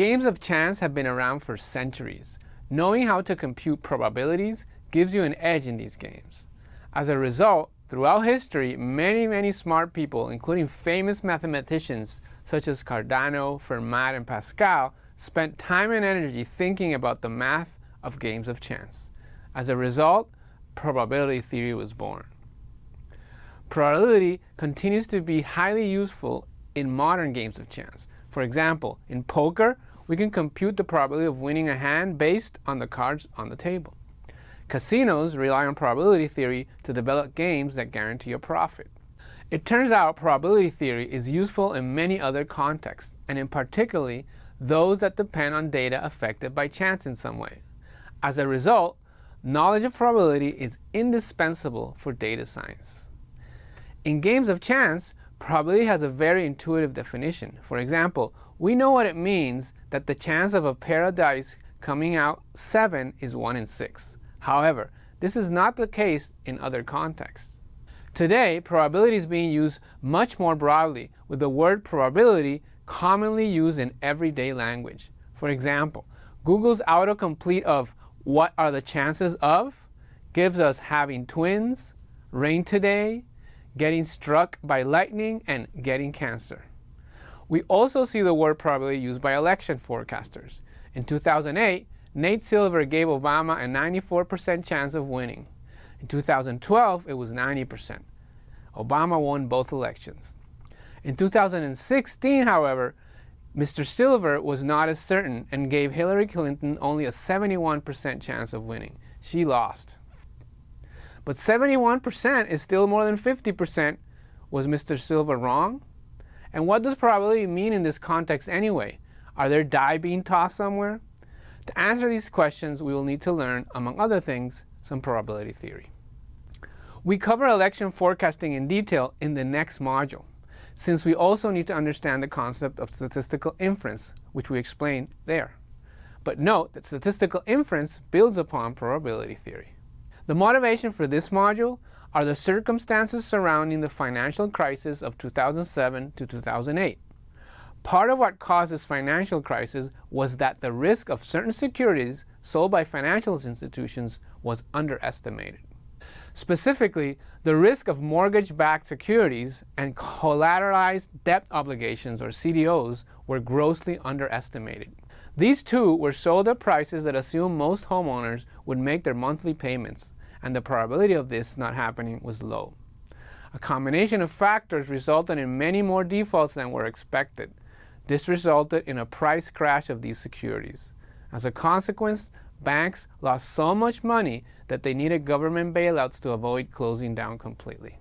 Games of chance have been around for centuries. Knowing how to compute probabilities gives you an edge in these games. As a result, throughout history, many smart people, including famous mathematicians such as Cardano, Fermat, and Pascal, spent time and energy thinking about the math of games of chance. As a result, probability theory was born. Probability continues to be highly useful in modern games of chance. For example, in poker, we can compute the probability of winning a hand based on the cards on the table. Casinos rely on probability theory to develop games that guarantee a profit. It turns out probability theory is useful in many other contexts, and in particular, those that depend on data affected by chance in some way. As a result, knowledge of probability is indispensable for data science. In games of chance, probability has a very intuitive definition. For example, we know what it means that the chance of a pair of dice coming out 7 is 1 in 6. However, this is not the case in other contexts. Today, probability is being used much more broadly, with the word probability commonly used in everyday language. For example, Google's autocomplete of "what are the chances of" gives us having twins, rain today, getting struck by lightning, and getting cancer. We also see the word probability used by election forecasters. In 2008, Nate Silver gave Obama a 94% chance of winning. In 2012, it was 90%. Obama won both elections. In 2016, however, Mr. Silver was not as certain and gave Hillary Clinton only a 71% chance of winning. She lost. But 71% is still more than 50%. Was Mr. Silver wrong? And what does probability mean in this context anyway? Are there die being tossed somewhere? To answer these questions, we will need to learn, among other things, some probability theory. We cover election forecasting in detail in the next module, since we also need to understand the concept of statistical inference, which we explain there. But note that statistical inference builds upon probability theory. The motivation for this module are the circumstances surrounding the financial crisis of 2007 to 2008. Part of what caused this financial crisis was that the risk of certain securities sold by financial institutions was underestimated. Specifically, the risk of mortgage-backed securities and collateralized debt obligations, or CDOs, were grossly underestimated. These two were sold at prices that assumed most homeowners would make their monthly payments, and the probability of this not happening was low. A combination of factors resulted in many more defaults than were expected. This resulted in a price crash of these securities. As a consequence, banks lost so much money that they needed government bailouts to avoid closing down completely.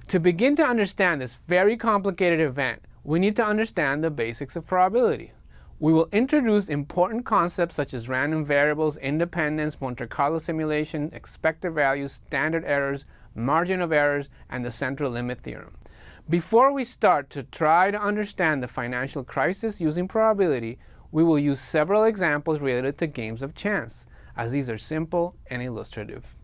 To begin to understand this very complicated event, we need to understand the basics of probability. We will introduce important concepts such as random variables, independence, Monte Carlo simulation, expected values, standard errors, margin of errors, and the central limit theorem. Before we start to try to understand the financial crisis using probability, we will use several examples related to games of chance, as these are simple and illustrative.